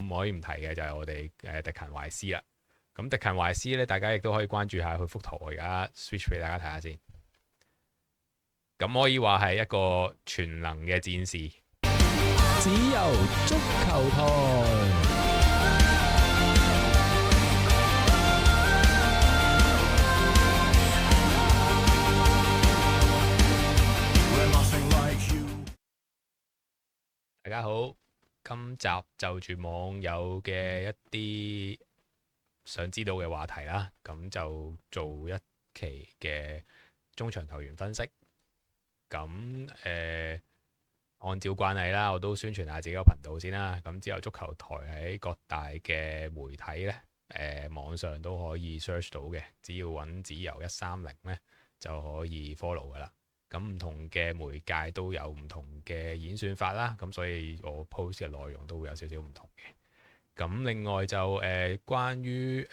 唔可以唔提嘅就係我哋迪勤懷斯啦。咁迪勤懷斯咧，大家亦都可以關注下佢幅圖，我而家 switch 俾大家睇下先。咁可以話係一個全能嘅戰士。只有足球台。大家好，今集就住網友嘅一啲想知道嘅話題啦，咁就做一期嘅中場球員分析。咁按照慣例啦，我都宣傳下自己個頻道先啦。咁之後足球台喺各大嘅媒體呢，網上都可以 search 到嘅，只要揾只由130呢就可以 follow 噶啦。咁唔同嘅媒介都有唔同嘅演算法啦，咁所以我 post 嘅內容都會有少少唔同嘅。咁另外就關於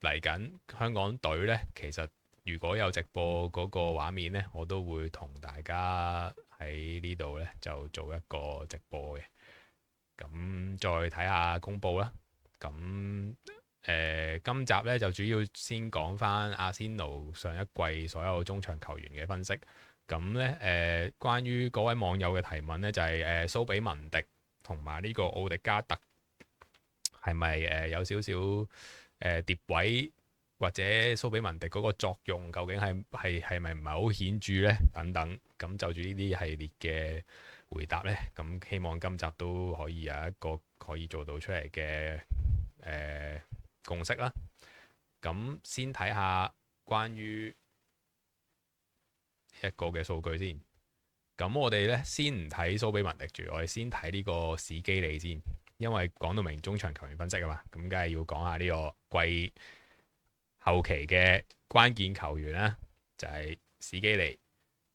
嚟緊香港隊呢，其實如果有直播嗰個畫面呢，我都會同大家喺呢度呢就做一個直播嘅。咁再睇下公佈啦。咁今集呢就主要先講翻阿仙奴上一季所有中場球員嘅分析。咁咧關於嗰位網友嘅提問呢，就係蘇比文迪同埋呢個奧迪加特係咪有少少疊位，或者蘇比文迪嗰個作用究竟係咪唔係好顯著呢？等等。咁就住呢啲系列嘅回答呢，咁希望今集都可以有一個可以做到出嚟嘅共識啦。咁先睇下關於一個嘅數據先。咁我哋呢先唔睇蘇比文迪住，我哋先睇呢個史基利先，因為講到明中場球員分析啊嘛，咁梗係要講下呢個季後期嘅關鍵球員啦，就係史基利。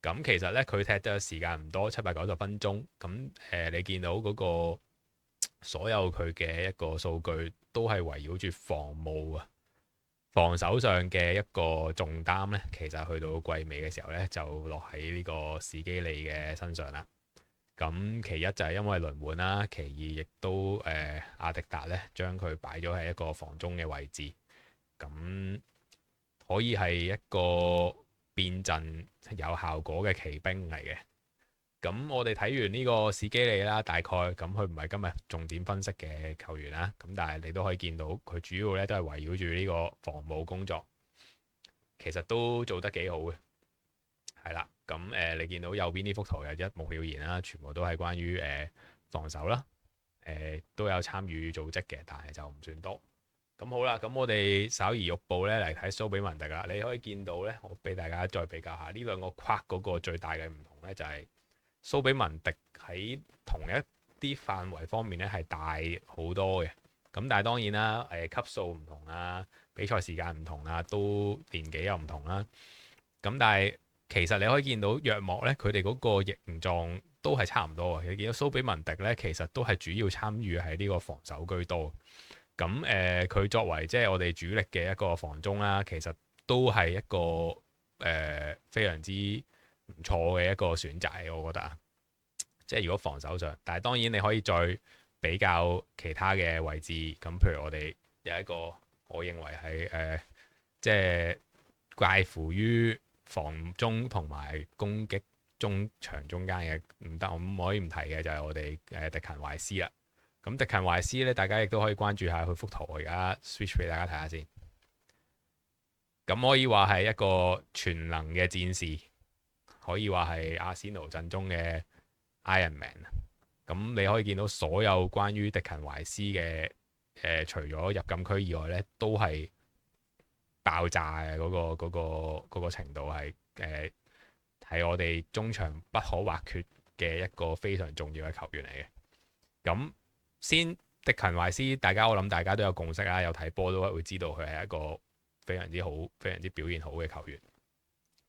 咁其實呢，佢踢嘅時間唔多，790分鐘。咁你見到嗰個所有佢嘅一個數據都係圍繞住防務啊，防守上嘅一個重擔呢，其實去到季尾嘅時候呢，就落喺呢個史基利嘅身上啦。咁其一就係因為輪換啦，其二亦都阿迪達呢將佢擺咗喺一個防中嘅位置，咁可以係一個變陣有效果嘅奇兵嚟嘅。咁我哋睇完呢個史基利啦，大概咁佢唔係今日重點分析嘅球員啦，咁但係你都可以見到佢主要咧都係圍繞住呢個防務工作，其實都做得幾好嘅。係啦，咁你見到右邊呢幅圖又一目了然啦，全部都係關於防守啦，都有參與組織嘅，但係就唔算多。咁好啦，咁我哋稍移玉步咧嚟睇蘇比文迪啦。你可以見到咧，我俾大家再比較下呢兩個框嗰個最大嘅唔同咧，就係蘇比文迪喺同一啲範圍方面咧係大好多嘅。咁但係當然啦，級數唔同啊，比賽時間唔同啊，都年紀又唔同啦。咁但係其實你可以見到約莫咧，佢哋嗰個形狀都係差唔多嘅。你見到蘇比文迪咧，其實都係主要參與喺呢個防守居多。咁佢作為即係我哋主力嘅一個防中啦，其實都係一個非常之唔錯嘅一個選擇，我覺得啊。即係如果防守上，但係當然你可以再比較其他嘅位置。咁譬如我哋有一個，我認為係即係介乎於防中同埋攻擊中場中間嘅，唔得，我唔可以唔提嘅就係我哋迪勤懷斯啦。咁迪勤懷斯咧，大家亦都可以關注下佢幅圖，我而家 switch 俾大家睇下先。咁可以話係一個全能嘅戰士，可以話係阿仙奴陣中嘅 Iron Man。咁你可以見到所有關於迪勤懷斯嘅除咗入禁區以外咧，都係爆炸嘅嗰個程度係係我哋中場不可或缺嘅一個非常重要嘅球員嚟嘅。咁先迪勤懷斯，我諗大家都有共識啦，有睇波都會知道佢係一個非常之好、非常之表現好嘅球員。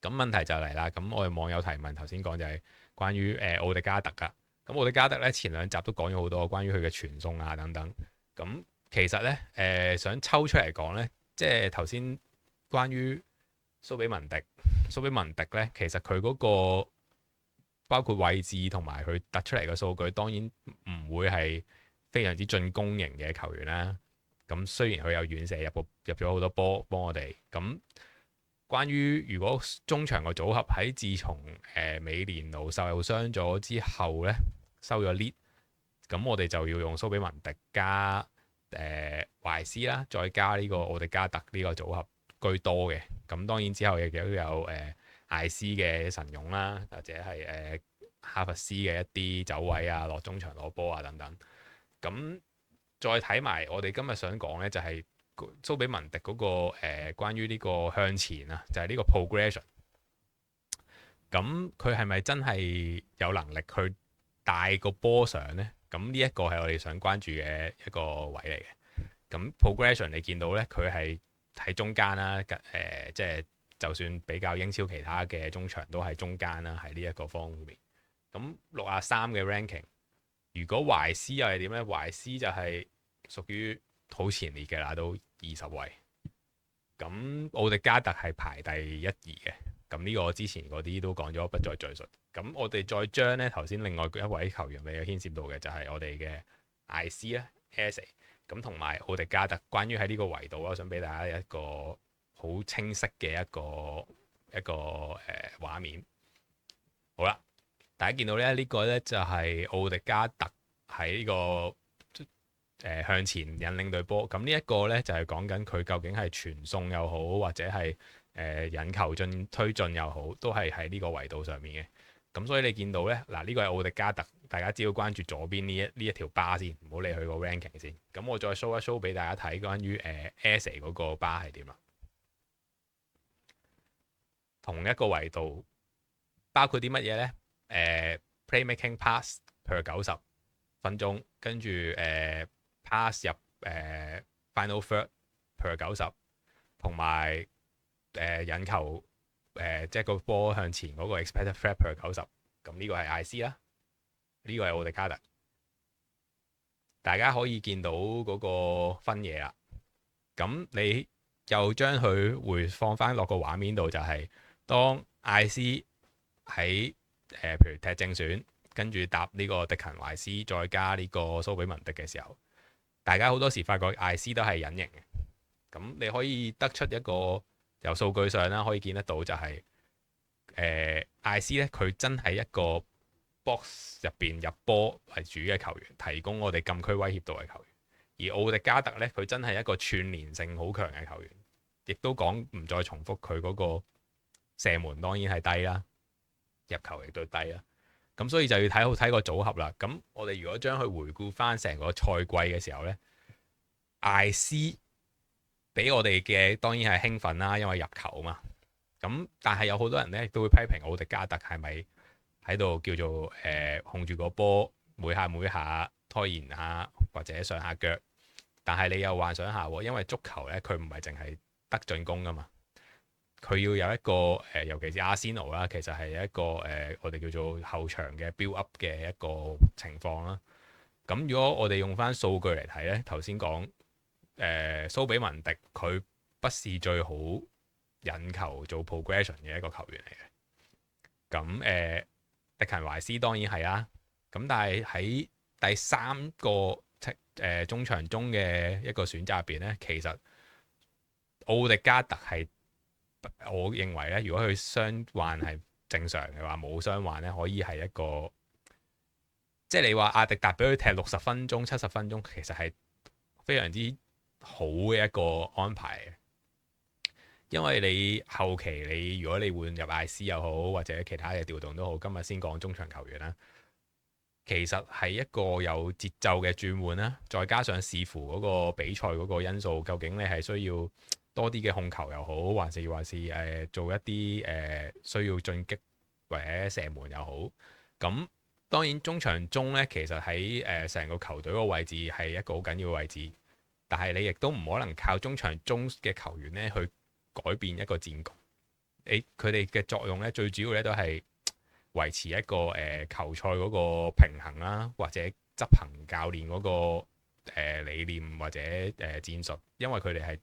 咁問題就嚟啦，咁我哋網友提問頭先講就係關於奧迪加特噶。咁奧迪加特咧前兩集都講咗好多關於佢嘅傳送啊等等。咁其實咧想抽出嚟講咧，即係頭先關於蘇比文迪咧，其實佢嗰個包括位置同埋佢突出嚟嘅數據，當然唔會係非常之進攻型嘅球員啦。咁雖然佢有遠射入咗好多波幫我哋。咁關於如果中場個組合喺自從美連奴受傷咗之後呢，收咗 lead，咁我哋就要用蘇比文迪加懷斯啦，再加呢個奧迪加特呢個組合居多嘅。咁當然之後亦都有艾斯嘅神勇啦，或者係哈弗斯嘅一啲走位啊，落中場攞波啊等等。咁再睇埋我哋今日想講呢，就係蘇比文迪嗰個關於呢個向前啊，就係呢個 progression。咁佢係咪真係有能力去帶個波上呢？咁呢一個係我哋想關注嘅一個位嚟嘅。咁 progression 你見到呢，佢係喺中間啦，即係就算比較英超其他嘅中場都係中間啦，喺呢一個方面。咁63嘅 ranking， 如果懷斯又係點呢？懷斯就係屬於好前列嘅啦，都20位。咁奧迪加特係排第1、2嘅。咁呢個之前嗰啲都講咗，不再贅述。咁我哋再將呢頭先另外一位球員未有牽涉到嘅，就係我哋嘅艾斯咧 ，S。咁同埋奧迪加特，關於喺呢個維度，我想俾大家一個好清晰嘅一個畫面。好啦，大家見到咧，呢個呢就係奧迪加特喺呢個向前引領隊波。咁呢一個呢，就係講緊佢究竟係傳送又好，或者係引球推進又好，都係喺呢個維度上面嘅。咁所以你見到呢，嗱，呢個係奧迪加特，大家只要關注左邊呢一條巴先，唔好理佢個 ranking 先。咁我再 show 一 show 俾大家睇關於S 嗰個巴係點啦。同一個維度包括啲乜嘢呢？Playmaking pass per 90分鐘，跟住pass 入final third per 90，同埋引球即係個波向前嗰個 expected threat per 90。咁呢個係艾斯啦，呢個係奧迪加特。大家可以見到嗰個分野啦。咁你又將佢回放翻落個畫面度，就係當艾斯喺譬如踢正選，跟住搭呢個迪勤懷斯，再加呢個蘇比文迪嘅時候，大家好多時發覺艾斯都係隱形嘅。咁你可以得出一個由數據上啦，可以見得到就係艾斯咧，佢真係一個 box 入邊入波為主嘅球員，提供我哋禁區威脅度嘅球員。而奧迪加特咧，佢真係一個串連性好強嘅球員，亦都講唔再重複佢嗰個射門當然係低啦，入球亦都低啦。咁所以就要睇好睇個組合啦。咁我哋如果將佢回顧翻成個賽季嘅時候呢，艾斯俾我哋嘅當然係興奮啦，因為入球嘛。咁但係有好多人呢都會批評奧迪加特係咪喺度叫做控住個波，每下拖延下或者上下腳。但係你又幻想下，因為足球呢，佢唔係淨係得進攻噶嘛。佢要有一個尤其是阿仙奴啦，其實係一個我哋叫做後場嘅 build up 嘅一個情況啦。咁如果我哋用翻數據嚟睇呢，頭先講蘇比文迪佢不是最好引球做 progression 嘅一個球員嚟嘅。咁迪勤懷斯當然係啦。咁但係喺第三個中場中嘅一個選擇入邊呢，其實奧迪加特係。我認為咧，如果佢傷患係正常嘅話，冇傷患咧，可以係一個，即係你話阿迪達俾佢踢60分鐘、70分鐘，其實係非常之好嘅一個安排嘅。因為你後期你如果你換入艾斯又好，或者其他嘅調動都好，今日先講中場球員啦，其實係一個有節奏嘅轉換啦，再加上視乎嗰個比賽嗰個因素，究竟你係需要多啲嘅控球又好，還是做一啲需要進擊或者射門又好。咁當然中場中呢，其實喺成個球隊個位置係一個好緊要嘅位置，但係你亦都唔可能靠中場中嘅球員呢去改變一個戰局。佢哋嘅作用呢，最主要呢都係維持一個球賽嗰個平衡啦，或者執行教練嗰個理念或者戰術，因為佢哋係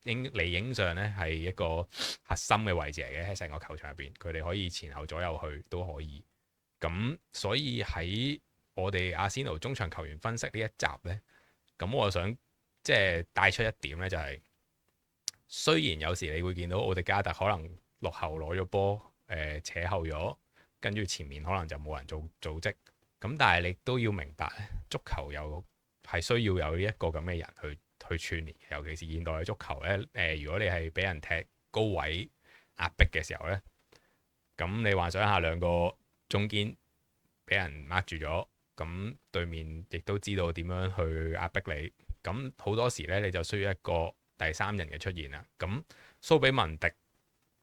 理應上咧係一個核心嘅位置嚟嘅，喺成個球場入邊，佢哋可以前後左右去都可以。咁所以喺我哋阿仙奴中場球員分析呢一集呢，咁我想即係帶出一點呢，就係雖然有時你會見到奧迪加特可能落後攞咗波，扯後咗，跟住前面可能就冇人做組織，咁但係你都要明白咧，足球又係需要有呢一個咁嘅人去串聯，尤其是現代嘅足球呢，如果你係俾人踢高位壓迫嘅時候呢，咁你幻想一下兩個中堅俾人握住咗，咁對面亦都知道點樣去壓迫你，咁好多時呢，你就需要一個第三人嘅出現啦。咁蘇比文迪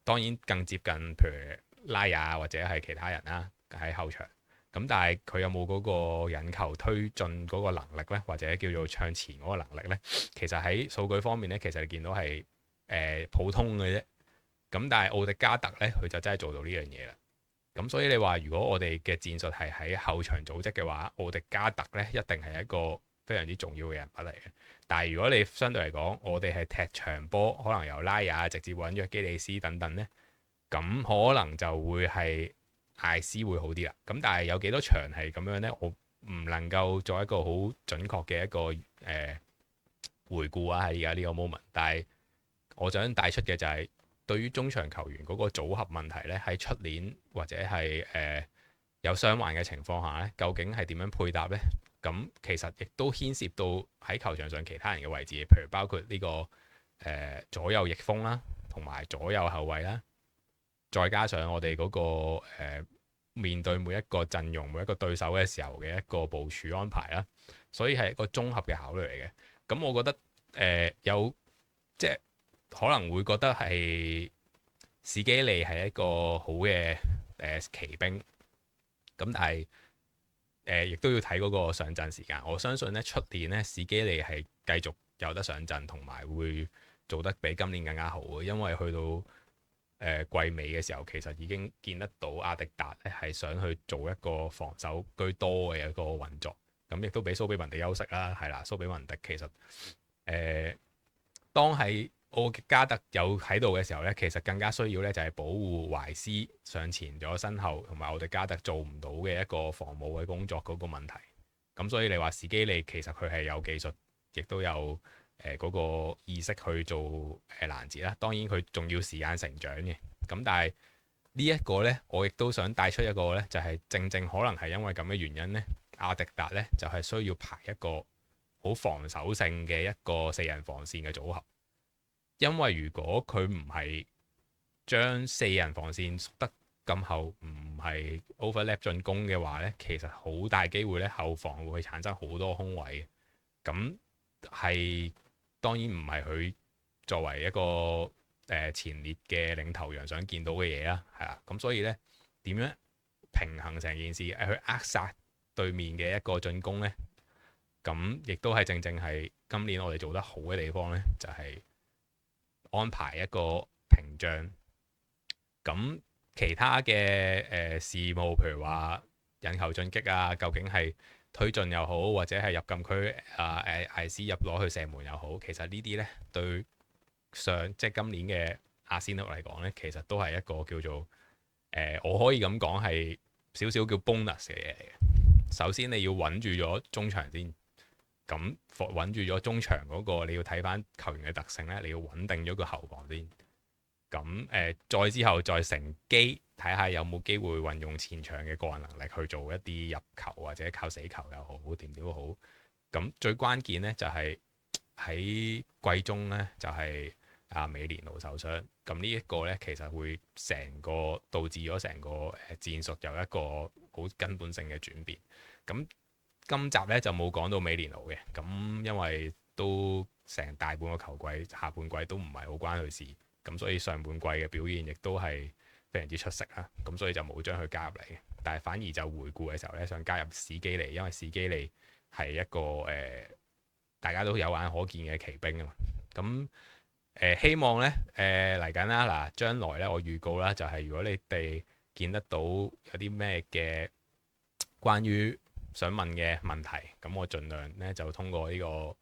當然更接近，譬如拉亞或者係其他人啦喺後場。咁但係佢有冇嗰個引球推進嗰個能力呢？或者叫做向前嗰個能力呢？其實喺數據方面呢，其實你見到係普通嘅啫。咁但係奧迪加特呢，佢就真係做到呢樣嘢啦。咁所以你話如果我哋嘅戰術係喺後場組織嘅話，奧迪加特呢一定係一個非常之重要嘅人物嚟嘅。但係如果你相對嚟講，我哋係踢長波，可能由拉亞直接揾約基利斯等等呢，咁可能就會係艾斯會好啲啦。咁但係有幾多場係咁樣呢？我唔能夠做一個好準確嘅一個回顧啊，喺而家呢個 moment。但係我想帶出嘅就係對於中場球員嗰個組合問題呢，喺出年或者係有傷患嘅情況下呢，究竟係點樣配搭呢？咁其實亦都牽涉到喺球場上其他人嘅位置，譬如包括呢個左右翼鋒啦，同埋左右後衞啦。再加上我哋嗰個面對每一個陣容、每一個對手嘅時候嘅一個部署安排啦，所以係一個綜合嘅考慮嚟嘅。咁我覺得有即係可能會覺得係史基利係一個好嘅騎兵，咁但係亦都要睇嗰個上陣時間。我相信呢出年呢，史基利係繼續有得上陣，同埋會做得比今年更加好嘅，因為去到季尾嘅時候，其實已經見得到阿迪達咧係想去做一個防守居多嘅一個運作，咁亦都俾蘇比文迪休息啦，係啦，蘇比文迪其實當係奧迪加特有喺度嘅時候咧，其實更加需要咧就係保護懷斯上前咗身後，同埋奧迪加特做唔到嘅一個防務嘅工作嗰個問題。咁所以你話史基利其實佢係有技術，亦都有嗰個意識去做攔截啦，當然佢仲要時間成長嘅。咁但係呢一個呢，我亦都想帶出一個呢，就係正正可能係因為咁嘅原因呢，阿迪達呢就係需要排一個好防守性嘅一個四人防線嘅組合。因為如果佢唔係將四人防線縮得咁後，唔係 overlap 進攻嘅話呢，其實好大機會呢後防會產生好多空位。咁係當然唔係佢作為一個前列嘅領頭羊想見到嘅嘢啦，係啦。咁所以呢，點樣平衡成件事去扼殺對面嘅一個進攻呢？咁亦都係正正係今年我哋做得好嘅地方呢，就係安排一個屏障。咁其他嘅事務，譬如話引球進擊啊，究竟係推進又好，或者係入禁區艾斯入攞去射門又好，其實呢啲呢對即係今年嘅阿仙奴嚟講呢，其實都係一個叫做我可以咁講係少少叫 bonus 嘅嘢嚟嘅。首先你要穩住咗中場先，咁穩住咗中場嗰個你要睇翻球員嘅特性呢，你要穩定咗個後防先。咁再之後再乘機睇下有冇機會運用前場嘅個人能力去做一啲入球或者靠死球又好，點都好。咁最關鍵呢，就係喺季中呢，就係美連奴受傷。咁呢一個呢，其實會成個導致咗成個戰術有一個好根本性嘅轉變。咁今集呢，就冇講到美連奴嘅，咁因為都成大半個球季下半季都唔係好關佢事。咁所以上半季嘅表現亦都係非常之出色啦，咁所以就冇將佢加入嚟嘅，但係反而就回顧嘅時候咧，想加入史基利，因為史基利係一個大家都有眼可見嘅騎兵啊嘛。咁希望咧嚟緊啦，嗱將來咧我預告啦，就係如果你哋見得到有啲咩嘅關於想問嘅問題，咁我盡量咧就通過呢個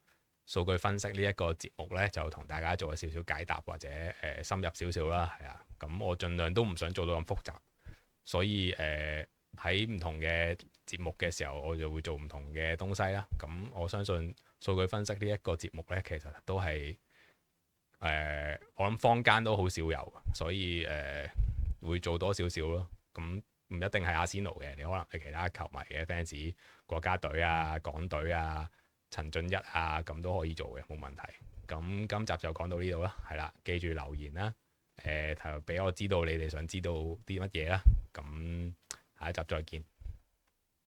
數據分析呢一個節目呢，就同大家做少少解答或者深入少少啦，係啊。咁我盡量都唔想做到咁複雜，所以喺唔同嘅節目嘅時候，我就會做唔同嘅東西啦。咁我相信數據分析呢一個節目呢，其實都係我諗坊間都好少有，所以會做多少少咯。咁唔一定係阿仙奴嘅，你可能係其他球迷嘅 fans、國家隊啊、港隊啊、陳俊一啊，咁都可以做嘅，冇問題。咁今集就講到呢度啦，係啦，記住留言啦，俾我知道你哋想知道啲乜嘢啦。咁下一集再見。